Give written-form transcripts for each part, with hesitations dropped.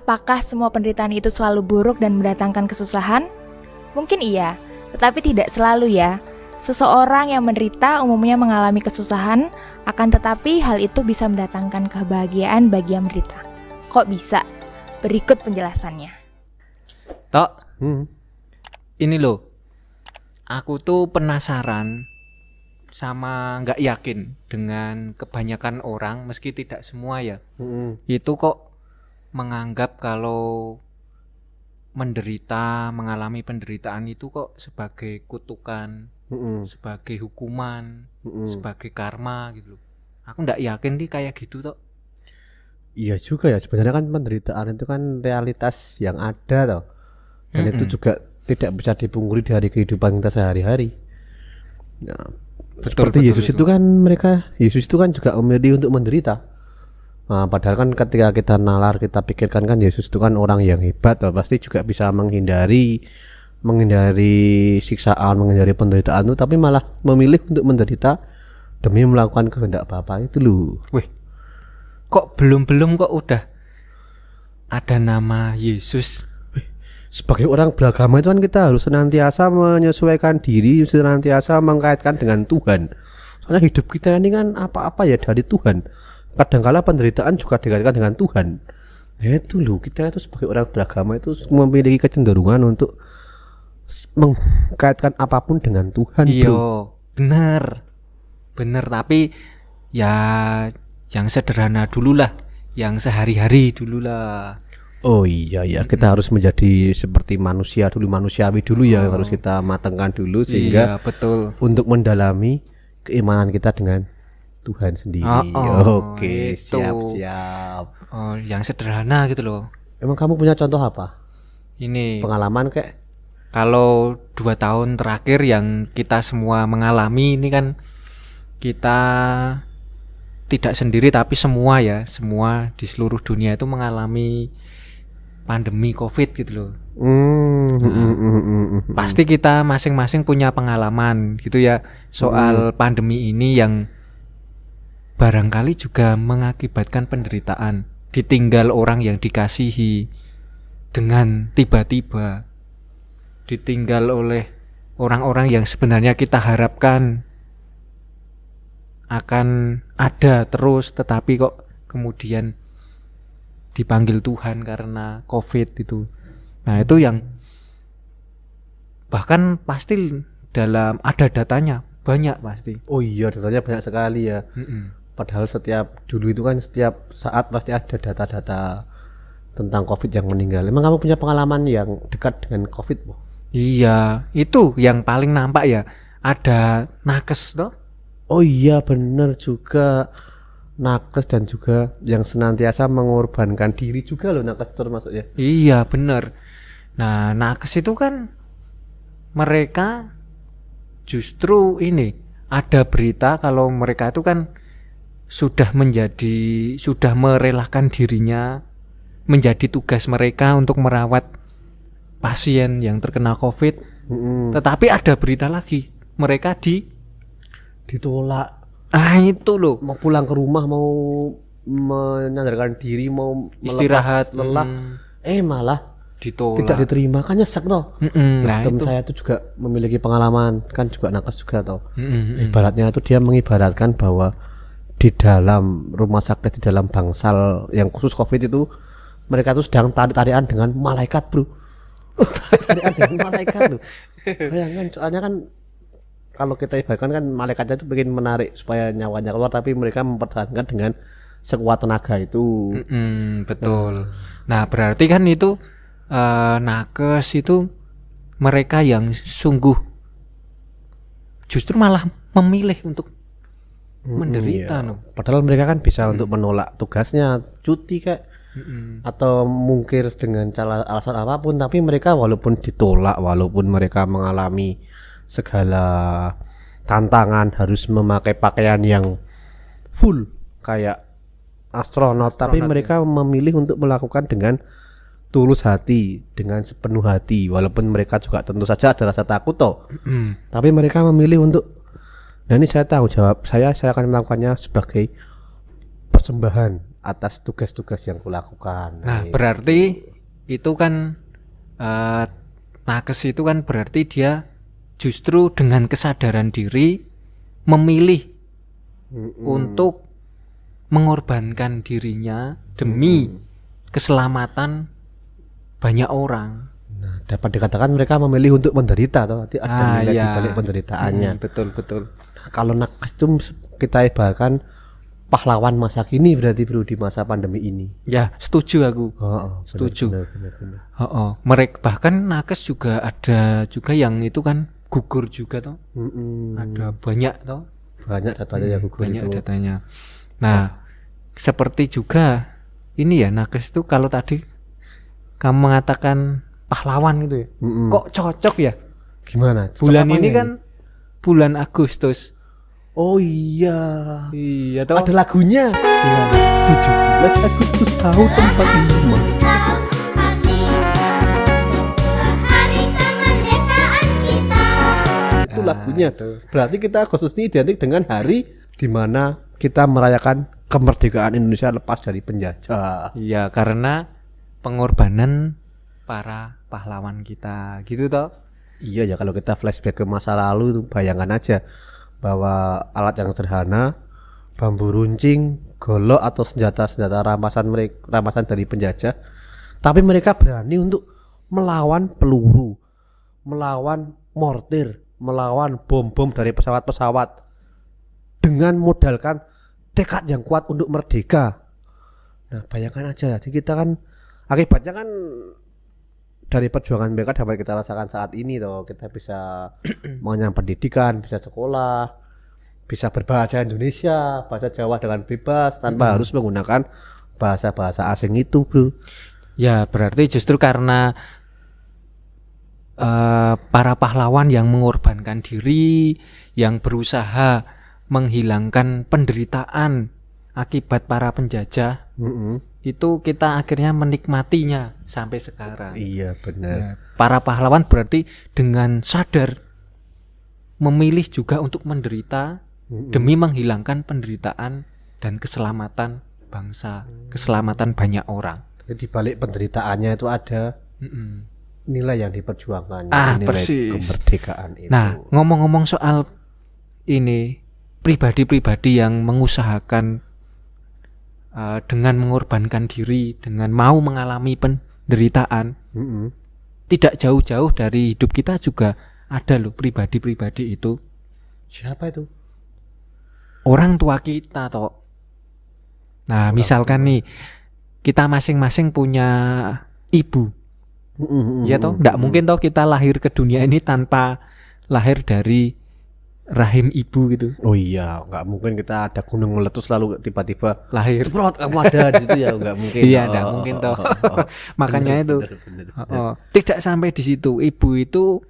Apakah semua penderitaan itu selalu buruk dan mendatangkan kesusahan? Mungkin iya, tetapi tidak selalu ya. Seseorang yang menderita umumnya mengalami kesusahan, akan tetapi hal itu bisa mendatangkan kebahagiaan bagi yang menderita. Kok bisa? Berikut penjelasannya. Tok, ini loh, aku tuh penasaran sama nggak yakin dengan kebanyakan orang, meski tidak semua ya, itu kok menganggap kalau mengalami penderitaan itu kok sebagai kutukan, sebagai hukuman, sebagai karma gitu loh. Aku nggak yakin nih kayak gitu Tok. Iya juga ya, sebenarnya kan penderitaan itu kan realitas yang ada toh. Dan itu juga tidak bisa dipungkiri dari kehidupan kita sehari-hari. Nah, seperti Yesus itu kan Yesus itu kan juga memilih untuk menderita. Nah, padahal kan ketika kita nalar, kita pikirkan kan Yesus itu kan orang yang hebat toh, pasti juga bisa menghindari siksaan, menghindari penderitaan itu, tapi malah memilih untuk menderita demi melakukan kehendak Bapa itu loh. Wih, kok belum kok udah ada nama Yesus. Sebagai orang beragama itu kan kita harus senantiasa menyesuaikan diri, senantiasa mengkaitkan dengan Tuhan. Soalnya hidup kita ini kan apa-apa ya dari Tuhan. Kadangkala penderitaan juga dikaitkan dengan Tuhan. Ya itu loh, kita itu sebagai orang beragama itu memiliki kecenderungan untuk mengkaitkan apapun dengan Tuhan. Iya, bener, tapi ya yang sederhana dulu lah, yang sehari-hari dulu lah. Oh iya ya, kita harus menjadi seperti manusiawi dulu ya, harus kita matangkan dulu sehingga betul, untuk mendalami keimanan kita dengan Tuhan sendiri. Oke, siap. Oh, yang sederhana gitu loh. Emang kamu punya contoh apa? Ini Pengalaman kayak? Kalau 2 tahun terakhir yang kita semua mengalami ini kan, kita tidak sendiri tapi semua di seluruh dunia itu mengalami pandemi COVID gitu loh. Pasti kita masing-masing punya pengalaman gitu ya soal pandemi ini yang barangkali juga mengakibatkan penderitaan, ditinggal orang yang dikasihi dengan tiba-tiba, ditinggal oleh orang-orang yang sebenarnya kita harapkan akan ada terus, tetapi kok kemudian dipanggil Tuhan karena COVID itu. Nah itu yang bahkan pasti ada datanya banyak pasti. Oh iya, datanya banyak sekali ya. Padahal dulu itu kan setiap saat pasti ada data-data tentang COVID yang meninggal. Emang kamu punya pengalaman yang dekat dengan COVID? Iya, itu yang paling nampak ya, ada nakes toh. Oh iya bener juga, nakes dan juga yang senantiasa mengorbankan diri juga loh, nakes termasuknya. Iya bener. Nah nakes itu kan mereka justru ini ada berita kalau mereka itu kan sudah merelakan dirinya, menjadi tugas mereka untuk merawat pasien yang terkena COVID. Tetapi ada berita lagi, mereka ditolak. Itu loh, mau pulang ke rumah, mau menyandarkan diri, mau istirahat, lelah, malah ditolak, tidak diterima, kan nyesek toh. Nah teman saya itu juga memiliki pengalaman, kan juga nakes juga toh. Ibaratnya itu dia mengibaratkan bahwa di dalam rumah sakit, di dalam bangsal yang khusus COVID itu, mereka tuh sedang tarik-tarikan dengan malaikat bro. Tarik-tarikan dengan malaikat loh. Bayangkan, soalnya kan kalau kita ibaratkan kan malaikatnya itu pengen menarik supaya nyawanya keluar, tapi mereka mempertahankan dengan sekuat tenaga itu. Betul. Nah berarti kan itu nakes itu mereka yang sungguh justru malah memilih untuk menderita. Padahal mereka kan bisa untuk menolak tugasnya, cuti kayak atau mungkir dengan alasan apapun, tapi mereka walaupun ditolak, walaupun mereka mengalami segala tantangan, harus memakai pakaian yang full kayak astronot, tapi mereka memilih untuk melakukan dengan tulus hati, dengan sepenuh hati, walaupun mereka juga tentu saja ada rasa takut toh. Tapi mereka memilih untuk, nah ini saya tanggung jawab, saya akan melakukannya sebagai persembahan atas tugas-tugas yang kulakukan. Nah, berarti itu kan nakes itu kan berarti dia justru dengan kesadaran diri memilih untuk mengorbankan dirinya demi keselamatan banyak orang. Nah, dapat dikatakan mereka memilih untuk menderita toh. Ada nilai di balik penderitaannya. Betul. Nah, kalau nakes itu kita ibaratkan pahlawan masa kini berarti bro di masa pandemi ini. Ya, setuju aku. Setuju. Benar. Mereka bahkan nakes juga ada juga yang itu kan gugur juga toh. Ada banyak toh. Banyak datanya yang gugur Banyak itu. datanya. Nah, seperti juga ini ya nakes itu kalau tadi kamu mengatakan pahlawan gitu ya. Kok cocok ya? Gimana? Bulan Cocok ini apanya kan bulan Agustus. Oh iya. Iya toh. Ada lagunya. Gimana? 17 Agustus tahun 45. Hari kemerdekaan kita. Itu lagunya. Berarti kita Agustus ini identik dengan hari di mana kita merayakan kemerdekaan Indonesia lepas dari penjajah. Iya, karena pengorbanan para pahlawan kita, gitu toh. Iya ya, kalau kita flashback ke masa lalu itu bayangkan aja bahwa alat yang sederhana, bambu runcing, golok atau senjata-senjata rampasan dari penjajah, tapi mereka berani untuk melawan peluru, melawan mortir, melawan bom-bom dari pesawat-pesawat dengan modalkan tekad yang kuat untuk merdeka. Nah, bayangkan aja, jadi kita kan akibatnya kan dari perjuangan mereka dapat kita rasakan saat ini toh, kita bisa mengenyam pendidikan, bisa sekolah, bisa berbahasa Indonesia, bahasa Jawa dengan bebas tanpa harus menggunakan bahasa-bahasa asing itu, bro. Ya, berarti justru karena para pahlawan yang mengorbankan diri, yang berusaha menghilangkan penderitaan akibat para penjajah, itu kita akhirnya menikmatinya sampai sekarang. Iya benar. Ya, para pahlawan berarti dengan sadar memilih juga untuk menderita demi menghilangkan penderitaan dan keselamatan bangsa, keselamatan banyak orang. Jadi di balik penderitaannya itu ada nilai yang diperjuangkan, nilai persis. kemerdekaan itu. Nah, ngomong-ngomong soal ini, pribadi-pribadi yang mengusahakan dengan mengorbankan diri, dengan mau mengalami penderitaan, tidak jauh-jauh dari hidup kita juga ada loh pribadi-pribadi itu. Siapa itu? Orang tua kita toh. Nah, misalkan nih kita masing-masing punya ibu. Ya toh, enggak mungkin toh kita lahir ke dunia ini tanpa lahir dari rahim ibu gitu. Oh iya, nggak mungkin kita ada gunung meletus lalu tiba-tiba Lahir. ceprot kamu ada di situ ya, nggak mungkin. Iya, enggak mungkin toh. Makanya itu. Tidak sampai di situ. Ibu itu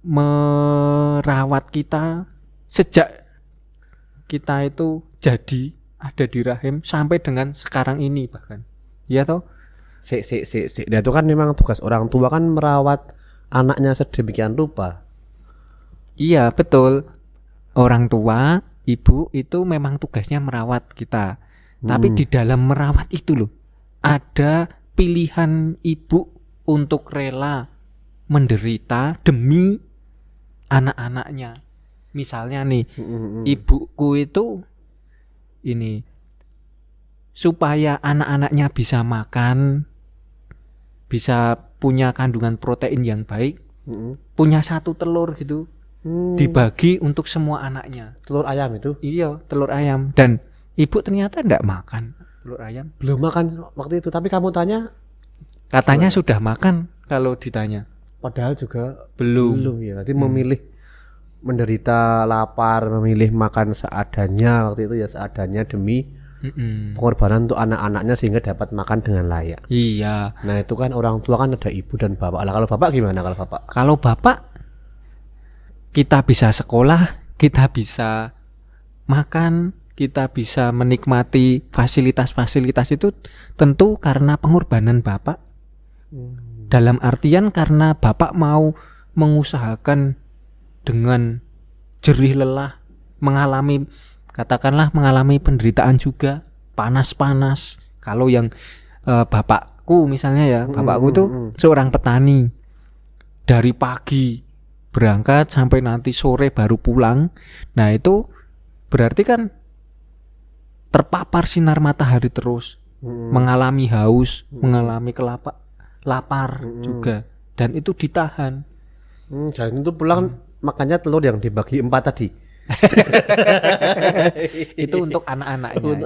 merawat kita sejak kita itu jadi ada di rahim sampai dengan sekarang ini bahkan. Ya toh? Sik. Nah, itu kan memang tugas orang tua kan merawat anaknya sedemikian rupa. Iya, betul. Orang tua, ibu itu memang tugasnya merawat kita. Tapi di dalam merawat itu loh, ada pilihan ibu untuk rela menderita demi anak-anaknya. Misalnya nih, ibuku itu ini supaya anak-anaknya bisa makan, bisa punya kandungan protein yang baik, punya satu telur gitu, dibagi untuk semua anaknya. Telur ayam itu? Iya, telur ayam. Dan ibu ternyata enggak makan telur ayam. Belum makan waktu itu, tapi kamu tanya Katanya sudah makan kalau ditanya. padahal juga Belum. ya. Berarti memilih menderita lapar, memilih makan seadanya waktu itu ya, seadanya demi pengorbanan untuk anak-anaknya sehingga dapat makan dengan layak. Iya. Nah, itu kan orang tua kan ada ibu dan bapak. Lah kalau bapak gimana kalau bapak? Kalau bapak kita bisa sekolah, kita bisa makan, kita bisa menikmati fasilitas-fasilitas itu tentu karena pengorbanan bapak. Dalam artian karena bapak mau mengusahakan dengan jerih lelah, katakanlah mengalami penderitaan juga panas-panas. Kalau yang bapakku misalnya ya, bapakku tuh seorang petani. Dari pagi berangkat sampai nanti sore baru pulang. Nah, itu berarti kan terpapar sinar matahari terus. Mengalami haus, mengalami lapar juga. Dan itu ditahan. Dan itu pulang makannya telur yang dibagi 4 tadi. Itu untuk anak-anaknya. Untuk itu.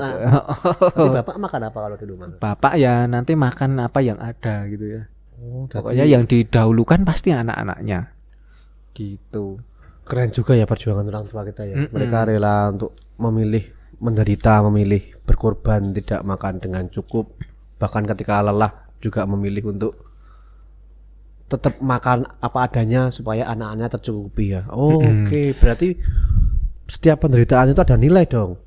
Jadi bapak makan apa kalau di rumah? Bapak ya nanti makan apa yang ada gitu ya. Jadi Pokoknya yang didahulukan pasti anak-anaknya. Gitu. keren juga ya perjuangan orang tua kita ya. Mereka rela untuk memilih menderita, memilih berkorban, tidak makan dengan cukup. Bahkan ketika lelah juga memilih untuk tetap makan apa adanya supaya anak-anaknya tercukupi ya. Oke, berarti setiap penderitaan itu ada nilai dong.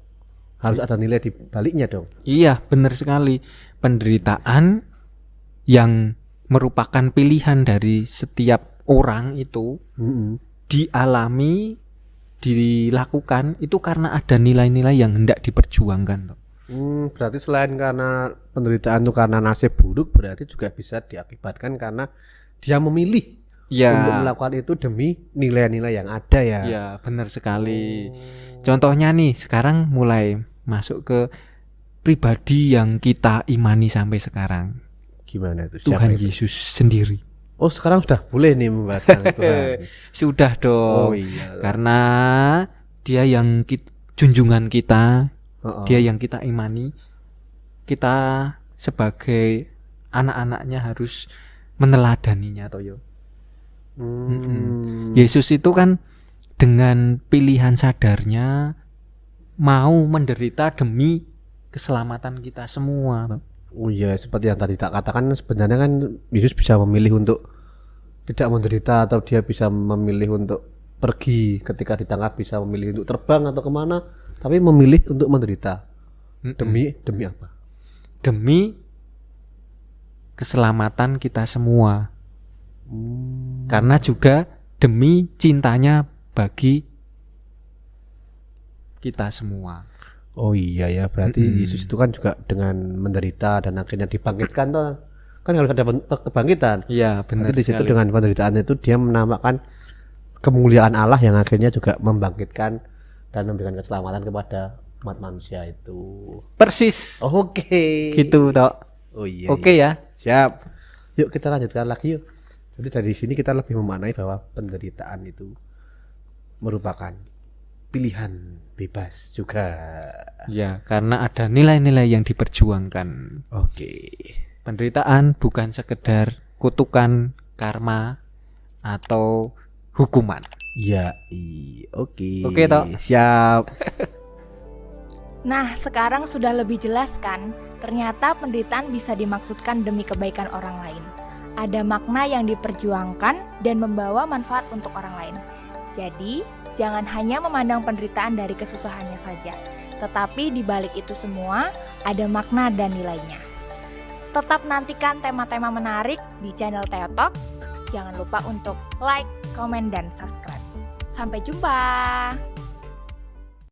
Harus ada nilai di baliknya dong. Iya, benar sekali. Penderitaan yang merupakan pilihan dari setiap orang itu dialami, dilakukan itu karena ada nilai-nilai yang hendak diperjuangkan. Berarti selain karena penderitaan itu karena nasib buruk, berarti juga bisa diakibatkan karena dia memilih untuk melakukan itu demi nilai-nilai yang ada ya. Iya, benar sekali. Contohnya nih, sekarang mulai masuk ke pribadi yang kita imani sampai sekarang. Gimana itu? Tuhan Siapa itu? Yesus sendiri. Oh, sekarang sudah boleh nih membahas tentang Tuhan. Sudah dong. Oh iya. Karena dia yang junjungan kita, dia yang kita imani. Kita sebagai anak-anaknya harus meneladaninya toyo. Yesus itu kan dengan pilihan sadarnya mau menderita demi keselamatan kita semua. Oh iya, seperti yang tadi tak katakan, sebenarnya kan Yesus bisa memilih untuk tidak menderita, atau dia bisa memilih untuk pergi ketika ditangkap, bisa memilih untuk terbang atau kemana, tapi memilih untuk menderita. Demi apa? Demi keselamatan kita semua. Karena juga demi cintanya bagi kita semua. Oh iya ya, berarti Yesus itu kan juga dengan menderita dan akhirnya dibangkitkan toh. Kan harus ada kebangkitan. Iya, benar Berarti di situ sekali. dengan penderitaan itu dia menamakan kemuliaan Allah yang akhirnya juga membangkitkan dan memberikan keselamatan kepada umat manusia itu. Persis. Oke. Gitu, Tok. Oh iya. Oke iya. ya. Siap. Yuk kita lanjutkan lagi yuk. Jadi dari sini kita lebih memaknai bahwa penderitaan itu merupakan pilihan bebas juga. Ya, karena ada nilai-nilai yang diperjuangkan. Oke. Penderitaan bukan sekedar kutukan, karma, atau hukuman. Ya, oke. Oke, Tok. Siap. Nah, sekarang sudah lebih jelas kan? Ternyata penderitaan bisa dimaksudkan demi kebaikan orang lain. Ada makna yang diperjuangkan dan membawa manfaat untuk orang lain. Jadi, jangan hanya memandang penderitaan dari kesusahannya saja, tetapi di balik itu semua ada makna dan nilainya. Tetap nantikan tema-tema menarik di channel Teotalk. Jangan lupa untuk like, komen, dan subscribe. Sampai jumpa!